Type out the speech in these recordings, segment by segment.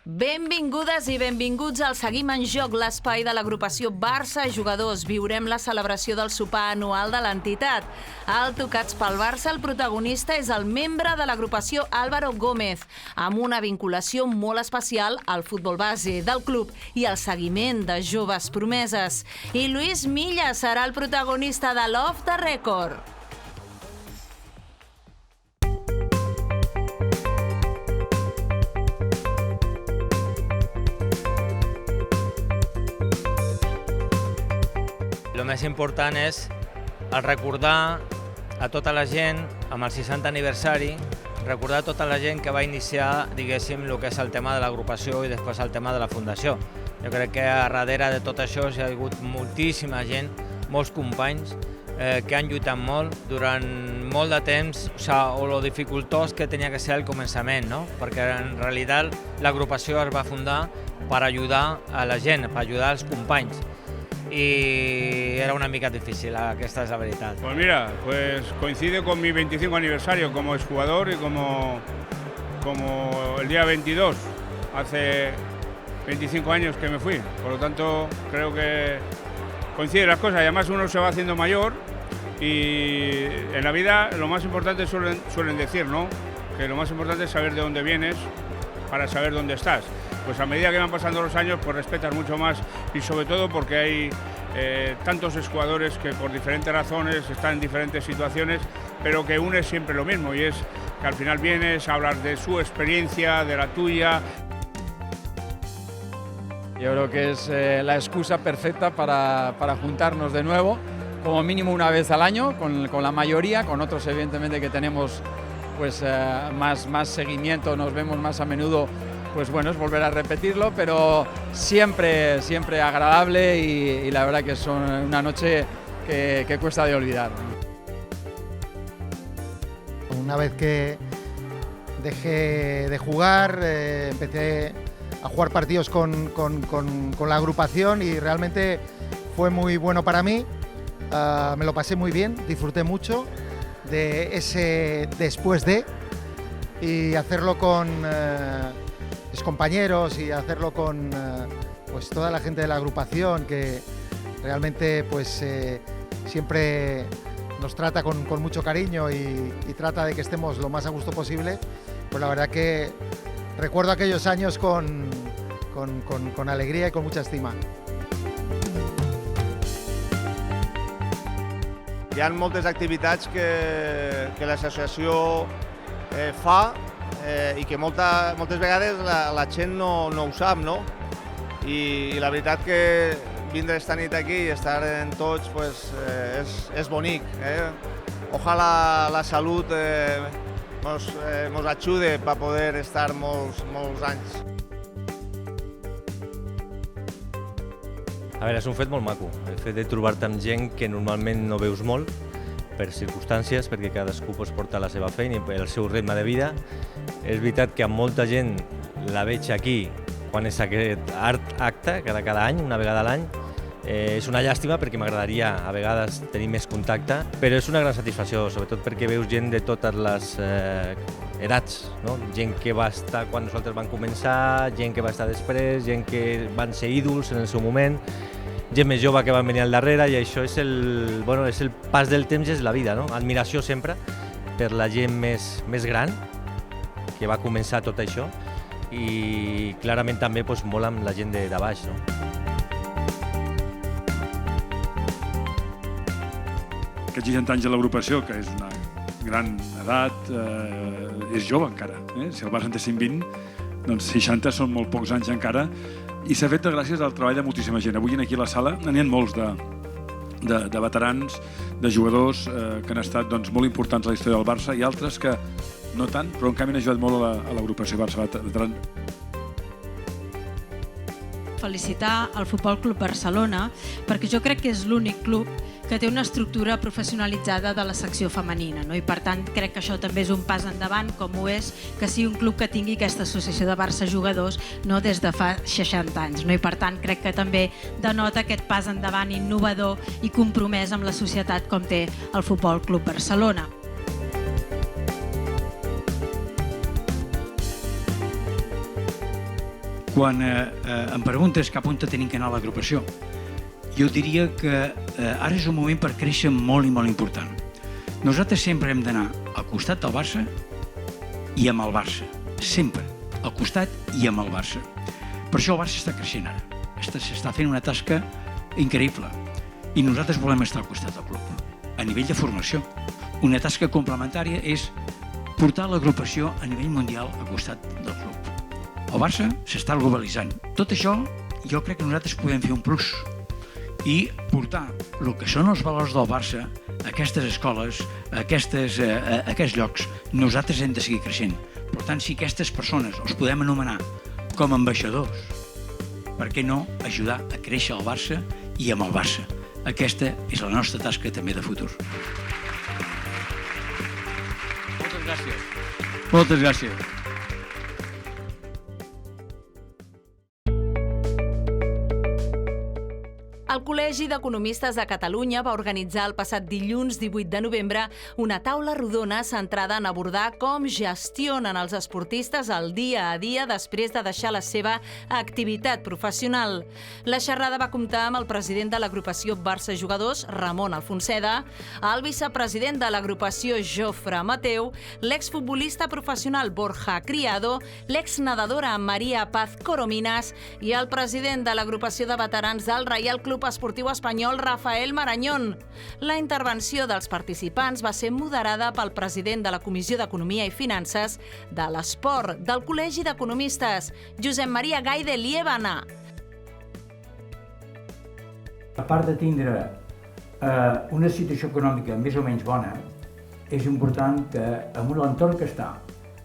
Benvingudes i benvinguts al Seguim en Joc, l'espai de l'agrupació Barça Jugadors. Viurem la celebració del sopar anual de l'entitat. Al Tocats pel Barça, el protagonista és el membre de l'agrupació Álvaro Gómez, amb una vinculació molt especial al futbol base del club i al seguiment de joves promeses. I Luis Milla serà el protagonista de l'Off the Record. El més important és recordar a tota la gent, amb el 60 aniversari, recordar a tota la gent que va iniciar, diguéssim, el que és el tema de l'agrupació i després el tema de la fundació. Jo crec que a darrere de tot això hi ha hagut moltíssima gent, molts companys, que han lluitat molt durant molt de temps, o lo dificultós que tenia que ser el començament, no? Perquè en realitat l'agrupació es va fundar per ajudar a la gent, per ajudar els companys. Y era una mica difícil, esta es la verdad. Pues mira, pues coincide con mi 25 aniversario como exjugador y como el día 22, hace 25 años que me fui. Por lo tanto, creo que coinciden las cosas y además uno se va haciendo mayor y en la vida lo más importante suelen decir, ¿no? Que lo más importante es saber de dónde vienes para saber dónde estás. Pues a medida que van pasando los años, pues respetas mucho más y sobre todo porque hay tantos exjugadores que por diferentes razones están en diferentes situaciones, pero que une siempre lo mismo y es que al final vienes, hablas de su experiencia, de la tuya. Yo creo que es la excusa perfecta para juntarnos de nuevo, como mínimo una vez al año, con la mayoría, con otros evidentemente que tenemos pues más seguimiento, nos vemos más a menudo. Pues bueno, es volver a repetirlo, pero siempre agradable y la verdad que es una noche que cuesta de olvidar. Una vez que dejé de jugar, empecé a jugar partidos con la agrupación y realmente fue muy bueno para mí. Me lo pasé muy bien, disfruté mucho de ese después de y hacerlo con mis compañeros y hacerlo con pues toda la gente de la agrupación que realmente pues siempre nos trata con mucho cariño y trata de que estemos lo más a gusto posible, pues la verdad que recuerdo aquellos años con alegría y con mucha estima. Hi ha moltes activitats que l'associació fa i que moltes vegades la gent no ho sap, no? I la veritat que vindre esta nit aquí i estar en tots pues, és bonic. Ojalà la salut mos ajude per poder estar molts anys. A veure, és un fet molt maco, el fet de trobar-te amb gent que normalment no veus molt, per circumstàncies, perquè cadascú porta la seva feina i el seu ritme de vida. És veritat que amb molta gent la veig aquí quan és aquest acte, cada any, una vegada a l'any. És una llàstima perquè m'agradaria a vegades tenir més contacte, però és una gran satisfacció, sobretot perquè veus gent de totes les edats, no? Gent que va estar quan nosaltres vam començar, gent que va estar després, gent que van ser ídols en el seu moment, gent més jove que van venir al darrere i això és el pas del temps, és la vida, no? Admiració sempre per la gent més gran que va començar tot això i clarament també molt amb la gent de baix, no? Aquests 60 anys de l'agrupació, que és una gran edat, és jove encara. Si el Barça en té 120, doncs 60 són molt pocs anys encara i s'ha fet gràcies al treball de moltíssima gent. Avui aquí a la sala n'hi ha molts de veterans, de jugadors que han estat molt importants a la història del Barça i altres que no tant, però en canvi han ajudat molt a l'agrupació Barça Veteran. Felicitar el Futbol Club Barcelona perquè jo crec que és l'únic club que té una estructura professionalitzada de la secció femenina, no? I per tant crec que això també és un pas endavant, com ho és que sigui un club que tingui aquesta associació de Barça Jugadors no des de fa 60 anys, no? I per tant crec que també denota aquest pas endavant innovador i compromès amb la societat com té el Futbol Club Barcelona. Quan em preguntes cap on tenim que anar a l'agrupació, jo diria que ara és un moment per créixer molt i molt important. Nosaltres sempre hem d'anar al costat del Barça i amb el Barça. Sempre al costat i amb el Barça. Per això el Barça està creixent ara. S'està fent una tasca increïble. I nosaltres volem estar al costat del club. A nivell de formació. Una tasca complementària és portar l'agrupació a nivell mundial al costat del club. El Barça s'està globalitzant. Tot això jo crec que nosaltres podem fer un plus i portar el que són els valors del Barça a aquestes escoles, a aquests llocs. Nosaltres hem de seguir creixent. Per tant, si aquestes persones els podem anomenar com a ambaixadors, per què no ajudar a créixer el Barça i amb el Barça? Aquesta és la nostra tasca també de futur. Moltes gràcies. Moltes gràcies. El Col·legi d'Economistes de Catalunya va organitzar el passat dilluns 18 de novembre una taula rodona centrada en abordar com gestionen els esportistes el dia a dia després de deixar la seva activitat professional. La xerrada va comptar amb el president de l'agrupació Barça Jugadors, Ramon Alfonseda, el vicepresident de l'agrupació Jofre Mateu, l'exfutbolista professional Borja Criado, l'exnedadora Maria Paz Corominas i el president de l'agrupació de veterans del Reial Club Esportiu Espanyol, Rafael Marañón. La intervenció dels participants va ser moderada pel president de la Comissió d'Economia i Finances de l'Esport del Col·legi d'Economistes, Josep Maria Gai de Liébana. A part de tindre una situació econòmica més o menys bona, és important que amb l'entorn que està,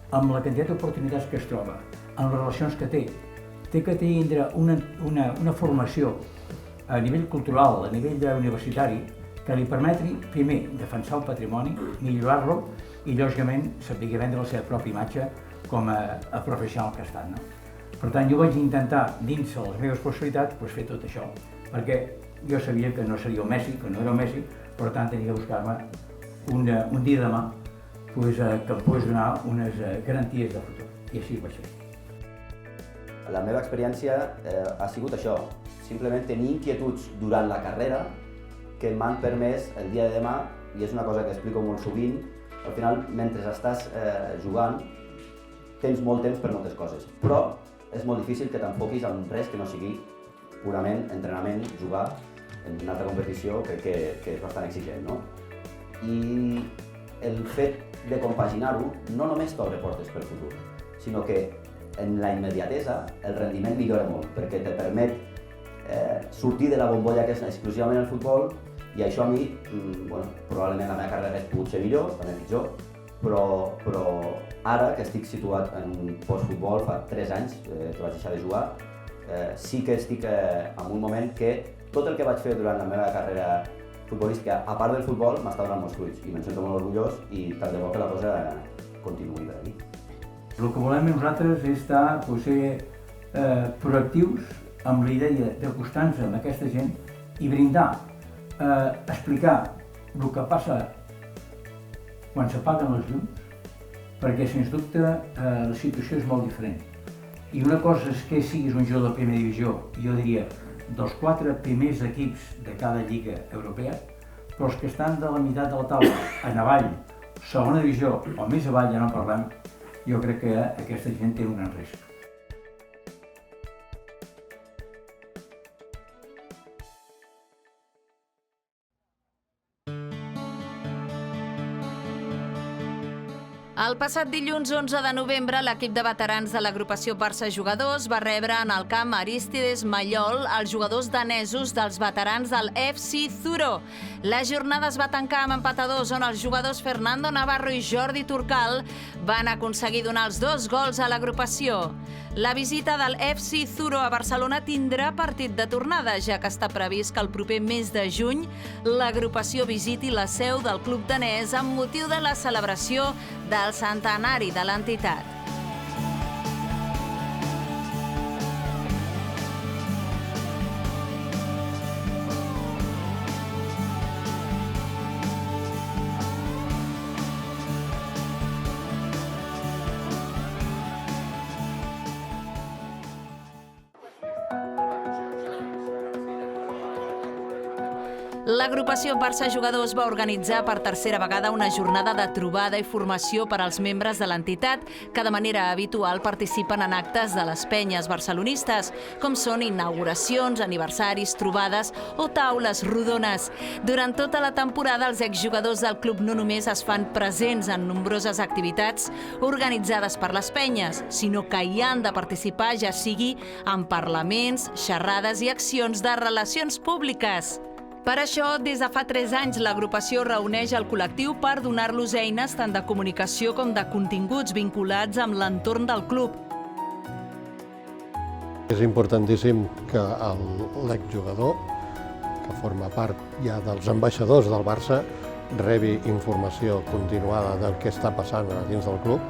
amb la quantitat d'oportunitats que es troba, amb les relacions que té que tindre una formació a nivell cultural, a nivell universitari, que li permeti, primer, defensar el patrimoni, millorar-lo i, lògicament, saber vendre la seva pròpia imatge com a professional que ha estat. Per tant, jo vaig intentar, dins de les meves possibilitats, fer tot això, perquè jo sabia que no seria el Messi, que no era el Messi, per tant, tenia que buscar-me un dia demà que em pogués donar unes garanties de futur. I així ho vaig fer. La meva experiència ha sigut això, simplement tenir inquietuds durant la carrera que m'han permès el dia de demà, i és una cosa que explico molt sovint, al final, mentre estàs jugant, tens molt temps per moltes coses, però és molt difícil que t'enfoquis en res que no sigui purament entrenament, jugar en una altra competició que és bastant exigent, no? I el fet de compaginar-ho no només t'obre portes pel futur, sinó que en la immediatesa el rendiment millora molt, perquè te permet sortir de la bombolla que és exclusivament el futbol, i això a mi, probablement la meva carrera pot ser millor, també pitjor, però ara que estic situat en postfutbol, fa 3 anys que vaig deixar de jugar, sí que estic en un moment que tot el que vaig fer durant la meva carrera futbolística, a part del futbol, m'està donant molts fruits i me'n sento molt orgullós i tant de bo que la cosa continuï per aquí. El que volem nosaltres és estar, ser proactius amb la idea d'acostar-nos amb aquesta gent i brindar, explicar el que passa quan s'apaguen les llums, perquè sens dubte la situació és molt diferent. I una cosa és que siguis un jugador de primera divisió, jo diria, dels 4 primers equips de cada lliga europea, però els que estan de la meitat de la taula, en avall, segona divisió o més avall, ja no en parlem, jo crec que aquesta gent té un gran risc. El passat dilluns 11 de novembre, l'equip de veterans de l'agrupació Barça Jugadors va rebre en el camp Aristides Mallol els jugadors danesos dels veterans del FC Zuro. La jornada es va tancar amb empat a 2, on els jugadors Fernando Navarro i Jordi Turcal van aconseguir donar els 2 gols a l'agrupació. La visita del FC Zuro a Barcelona tindrà partit de tornada, ja que està previst que el proper mes de juny l'agrupació visiti la seu del club danès amb motiu de la celebració del centenari de l'entitat. L'agrupació Barça Jugadors va organitzar per tercera vegada una jornada de trobada i formació per als membres de l'entitat que de manera habitual participen en actes de les penyes barcelonistes, com són inauguracions, aniversaris, trobades o taules rodones. Durant tota la temporada, els exjugadors del club no només es fan presents en nombroses activitats organitzades per les penyes, sinó que hi han de participar, ja sigui en parlaments, xerrades i accions de relacions públiques. Per això, des de fa 3 anys, l'agrupació reuneix el col·lectiu per donar-los eines tant de comunicació com de continguts vinculats amb l'entorn del club. És importantíssim que l'exjugador, que forma part ja dels ambaixadors del Barça, rebi informació continuada del que està passant a dins del club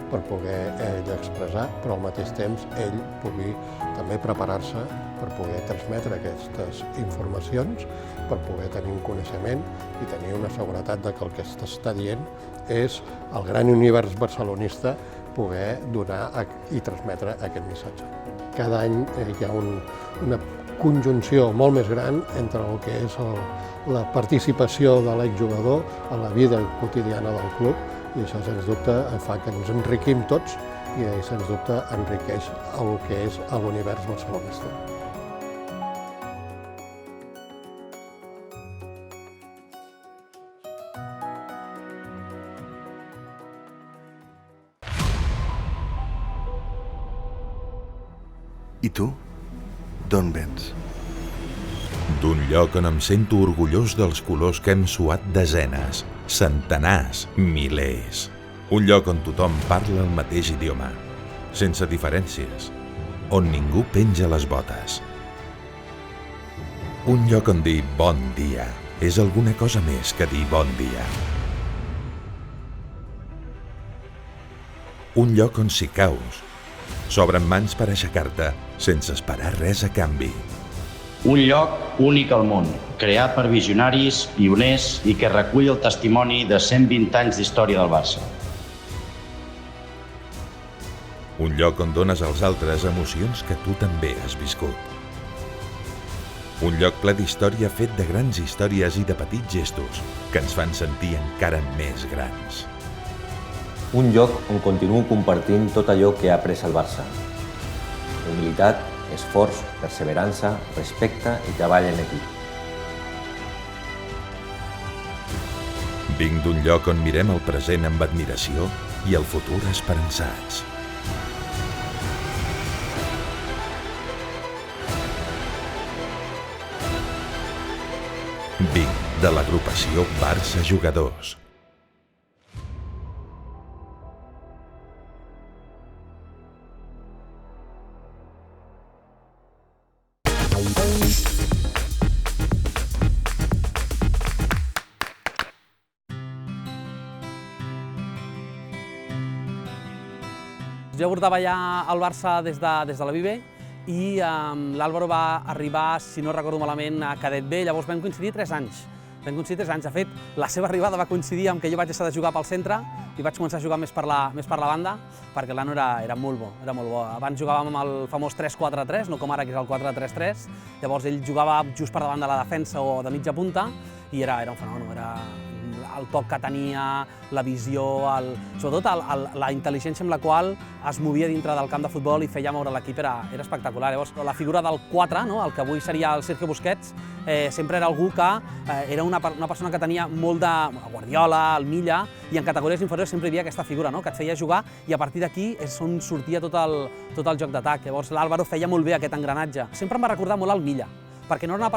per poder ell expressar, però al mateix temps ell pugui també preparar-se per poder transmetre aquestes informacions, per poder tenir un coneixement i tenir una seguretat de que el que s'està dient és el gran univers barcelonista poder donar i transmetre aquest missatge. Cada any hi ha una conjunció molt més gran entre el que és la participació de l'exjugador a la vida quotidiana del club, i això, sens dubte, fa que ens enriquim tots i, sens dubte, enriqueix el que és l'univers barcelonista. I tu? D'on vens? D'un lloc on em sento orgullós dels colors que hem suat desenes, centenars, milers. Un lloc on tothom parla el mateix idioma, sense diferències, on ningú penja les botes. Un lloc on dir bon dia és alguna cosa més que dir bon dia. Un lloc on si caus, s'obren mans per aixecar-te sense esperar res a canvi. Un lloc únic al món, creat per visionaris, pioners i que recull el testimoni de 120 anys d'història del Barça. Un lloc on dones als altres emocions que tu també has viscut. Un lloc ple d'història fet de grans històries i de petits gestos que ens fan sentir encara més grans. Un lloc on continuo compartint tot allò que ha après el Barça. Humilitat, esforç, perseverança, respecte i treball en equip. Vinc d'un lloc on mirem el present amb admiració i el futur esperançats. Vinc de l'agrupació Barça Jugadors. Jo portava ja al Barça des de la Vive i l'Álvaro va arribar, si no recordo malament, a Cadet B, llavors vam coincidir 3 anys. Vam coincidir 3 anys. De fet, la seva arribada va coincidir amb que jo vaig deixar de jugar pel centre i vaig començar a jugar més per la banda, perquè el nano era molt bo, era molt bo. Abans jugàvem amb el famós 3-4-3, no com ara que és el 4-3-3, llavors ell jugava just per davant de la defensa o de mitja punta i era un fenomen, era el toc que tenia, la visió, sobretot la intel·ligència amb la qual es movia dintre del camp de futbol i feia moure l'equip era espectacular. Llavors, la figura del 4, el que avui seria el Sergio Busquets, sempre era algú que era una persona que tenia molt de Guardiola, el Milla, i en categories inferiors sempre hi havia aquesta figura, que et feia jugar i a partir d'aquí és on sortia tot el joc d'atac. Llavors l'Álvaro feia molt bé aquest engranatge. Sempre em va recordar molt al Milla, perquè no era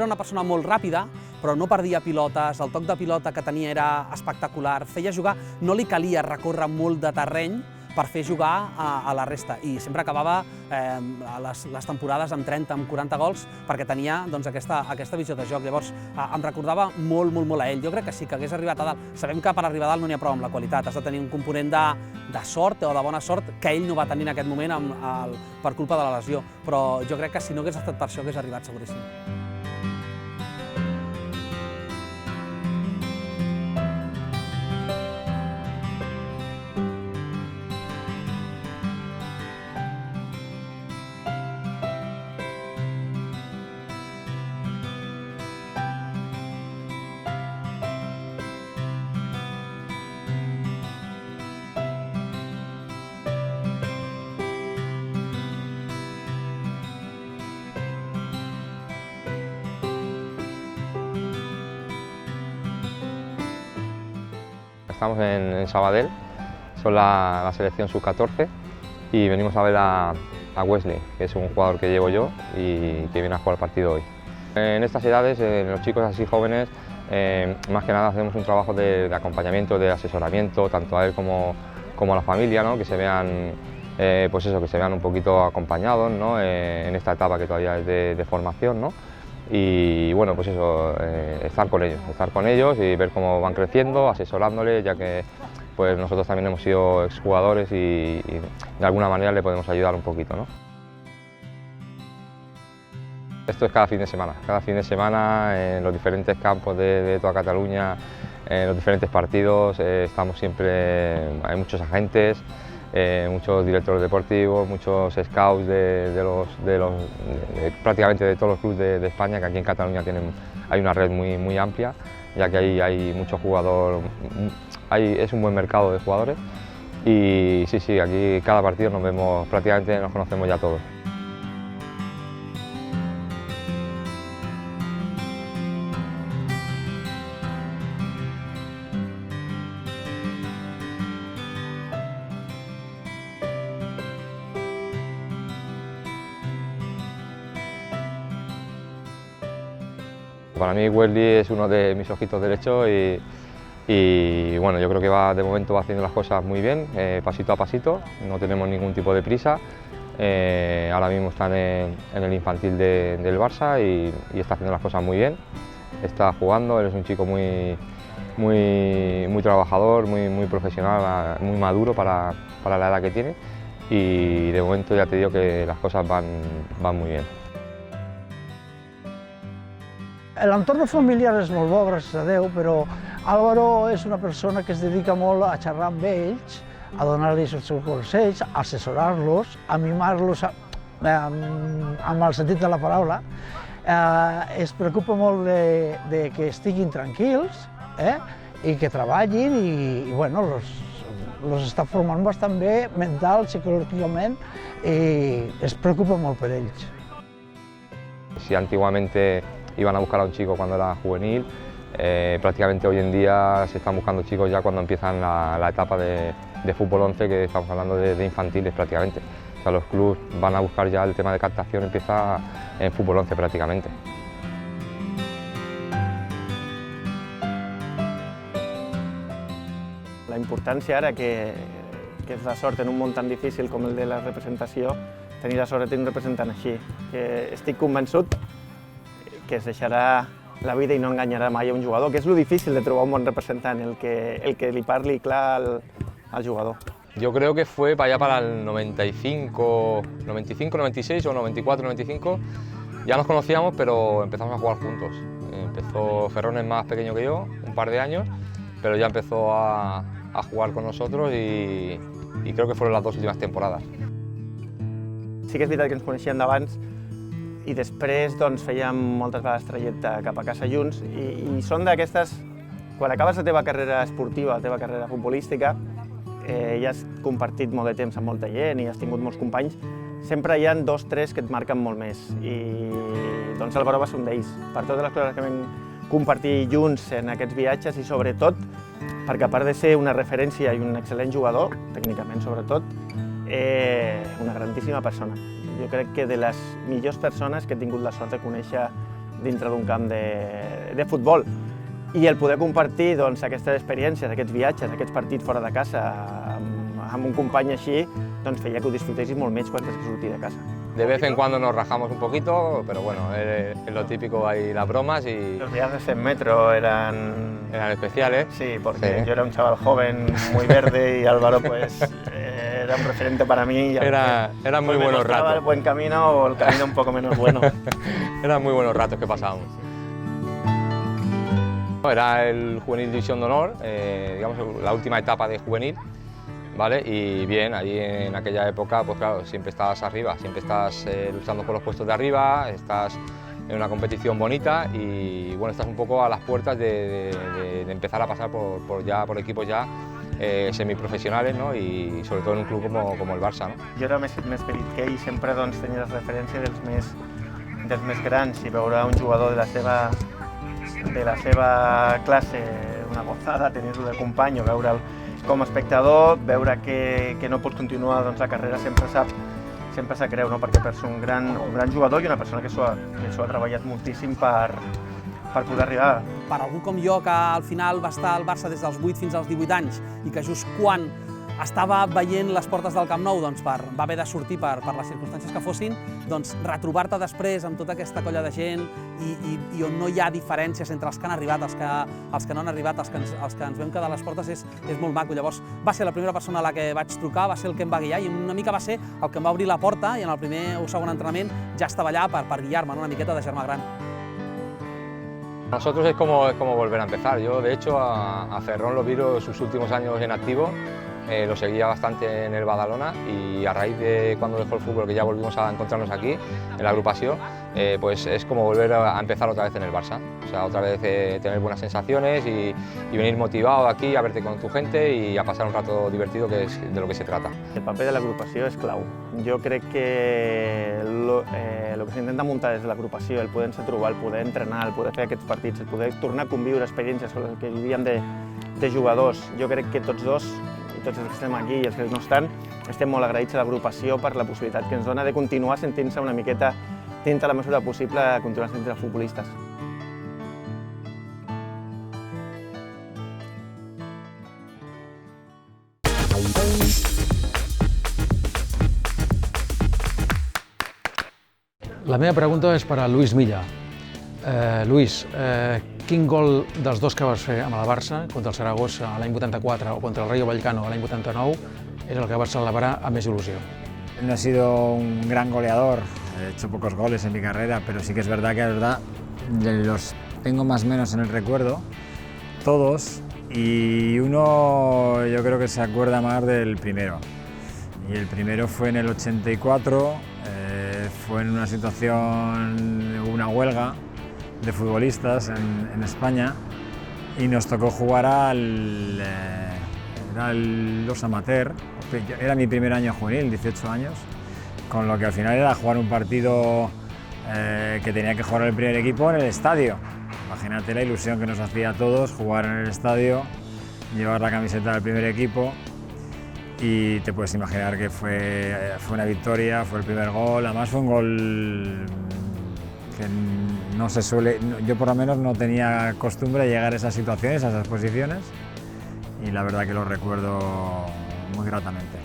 una persona molt ràpida, però no perdia pilotes, el toc de pilota que tenia era espectacular, feia jugar, no li calia recórrer molt de terreny per fer jugar a la resta i sempre acabava les temporades amb 30, amb 40 gols perquè tenia aquesta visió de joc. Llavors em recordava molt a ell. Jo crec que sí, que hagués arribat a dalt. Sabem que per arribar a dalt no n'hi ha prou amb la qualitat, has de tenir un component de sort o de bona sort que ell no va tenir en aquest moment per culpa de la lesió, però jo crec que si no hagués estat per això hagués arribat seguríssim. estamos en Sabadell, son la selección sub-14 y venimos a ver a Wesley, que es un jugador que llevo yo y que viene a jugar el partido hoy. En estas edades, en los chicos así jóvenes, más que nada hacemos un trabajo de acompañamiento, de asesoramiento, tanto a él como a la familia, ¿no? Que se vean, pues eso, que se vean un poquito acompañados, ¿no? En esta etapa que todavía es de formación, ¿no? Y bueno, pues eso, estar con ellos y ver cómo van creciendo, asesorándoles, ya que pues nosotros también hemos sido exjugadores y de alguna manera le podemos ayudar un poquito, ¿no? Esto es cada fin de semana en los diferentes campos de toda Cataluña, en los diferentes partidos, estamos siempre, hay muchos agentes, muchos directores deportivos, muchos scouts prácticamente de todos los clubes de España, que aquí en Cataluña hay una red muy amplia, ya que hay muchos jugadores, es un buen mercado de jugadores y sí, aquí cada partido nos vemos, prácticamente nos conocemos ya todos. Para mí Wesley es uno de mis ojitos derechos y bueno, yo creo que de momento va haciendo las cosas muy bien, pasito a pasito, no tenemos ningún tipo de prisa. Ahora mismo está en el infantil del Barça y está haciendo las cosas muy bien, está jugando, él es un chico muy trabajador, muy profesional, muy maduro para la edad que tiene y de momento ya te digo que las cosas van muy bien. L'entorn familiar és molt bo, gràcies a Déu, però Álvaro és una persona que es dedica molt a xerrar amb ells, a donar-los els seus consells, a assessorar-los, a mimar-los amb el sentit de la paraula. Es preocupa molt de que estiguin tranquils i que treballin i bueno, los està formant bastant bé, mental, psicològicament, i es preocupa molt per ells. Si antiguamente iban a buscar a un chico cuando era juvenil, prácticamente hoy en día se están buscando chicos ya cuando empiezan la etapa de fútbol 11, que estamos hablando de infantiles prácticamente. O sea, los clubes van a buscar ya el tema de captación, empieza en fútbol 11 prácticamente. La importància ara, que és la sort en un món tan difícil com el de la representació, tenir la sort de tenir un representant així, que estic convençut que es deixarà la vida i no enganyarà mai a un jugador, que és lo difícil de trobar un bon representant, el que li parli clar al jugador. Yo creo que fue para allá para el 95, 96 o 94, 95. Ya nos conocíamos, pero empezamos a jugar juntos. Empezó Ferrón, es más pequeño que yo, un par de años, pero ya empezó a jugar con nosotros y creo que fueron las 2 últimas temporadas. Sí que és veritat que ens coneixíem d'abans, i després doncs, fèiem moltes vegades trajecte cap a casa junts i són d'aquestes, quan acabes la teva carrera esportiva, la teva carrera futbolística, ja has compartit molt de temps amb molta gent i has tingut molts companys, sempre hi ha 2 o 3 que et marquen molt més i doncs Álvaro va ser un d'ells. Per totes les coses que vam compartir junts en aquests viatges i sobretot perquè a part de ser una referència i un excel·lent jugador, tècnicament sobretot, una grandíssima persona. Jo crec que de les millors persones que he tingut la sort de conèixer dintre d'un camp de futbol. I el poder compartir aquestes experiències, aquests viatges, aquests partits fora de casa amb un company així, doncs feia que ho disfrutessis molt més quan tens que sortir de casa. De vez en cuando nos rajamos un poquito, pero bueno, es lo típico, hay las bromas y... Los viajes en metro eran especiales. Sí, porque yo era un chaval joven, muy verde y Álvaro pues era un referente para mí. Eran muy buenos ratos. El buen camino o el camino un poco menos bueno. Eran muy buenos ratos que pasábamos. Era el juvenil división de honor, digamos la última etapa de juvenil. ¿Vale? Y bien, ahí en aquella época, pues claro, siempre estás arriba, siempre estás luchando por los puestos de arriba, estás en una competición bonita y bueno, estás un poco a las puertas de empezar a pasar por equipos ya semiprofessionals, ¿no? Y sobre todo en un club como el Barça, ¿no? Jo era més petit que ell i sempre doncs, tenia la referència dels més grans i veure un jugador de la seva classe, una gozada tenir-lo de company o veure'l com a espectador, veure que no pots continuar la carrera sempre se creu, perquè perds un gran jugador i una persona que s'ho ha treballat moltíssim per poder arribar. Per algú com jo, que al final va estar al Barça des dels 8 fins als 18 anys i que just quan estava veient les portes del Camp Nou va haver de sortir per les circumstàncies que fossin, doncs retrobar-te després amb tota aquesta colla de gent i on no hi ha diferències entre els que han arribat, els que no han arribat, els que ens vam quedar a les portes, és molt maco. Llavors va ser la primera persona a la que vaig trucar, va ser el que em va guiar i una mica va ser el que em va obrir la porta i en el primer o segon entrenament ja estaba allà per guiar-me una miqueta de germà gran. Para nosotros es como volver a empezar. Yo, de hecho, a Ferrón lo vi sus últimos años en activo. Lo seguía bastante en el Badalona y a raíz de cuando dejó el fútbol, que ya volvimos a encontrarnos aquí, en la agrupación, pues es como volver a empezar otra vez en el Barça. O sea, otra vez tener buenas sensaciones y venir motivado aquí a verte con tu gente y a pasar un rato divertido, que es de lo que se trata. El paper de l'agrupació és clau. Jo crec que el que s'intenta muntar des de l'agrupació, el poder-se trobar, el poder entrenar, el poder fer aquests partits, el poder tornar a conviure experiències com les que vivíem de jugadors, jo crec que tots dos, i tots els que estem aquí i els que no estan, estem molt agraïts a l'agrupació per la possibilitat que ens dona de continuar sentint-se una miqueta, dintre la mesura possible, continuar sentint-se futbolistes. La meva pregunta és per a Luis Milla. Luis, quin gol dels dos que vas fer amb el Barça, contra el Saragossa l'any 84 o contra el Rayo Vallecano l'any 89, és el que vas celebrar amb més il·lusió? No he sido un gran goleador, he hecho pocos goles en mi carrera, pero sí que es verdad los tengo más o menos en el recuerdo, todos, y uno yo creo que se acuerda más del primero. Y el primero fue en el 84, fue en una situación, hubo una huelga de futbolistas en España y nos tocó jugar los amateur. Era mi primer año juvenil, 18 años, con lo que al final era jugar un partido que tenía que jugar el primer equipo en el estadio. Imagínate la ilusión que nos hacía a todos jugar en el estadio, llevar la camiseta del primer equipo. Y te puedes imaginar que fue una victoria, fue el primer gol, además fue un gol que no se suele, yo por lo menos no tenía costumbre de llegar a esas situaciones, a esas posiciones, y la verdad que lo recuerdo muy gratamente.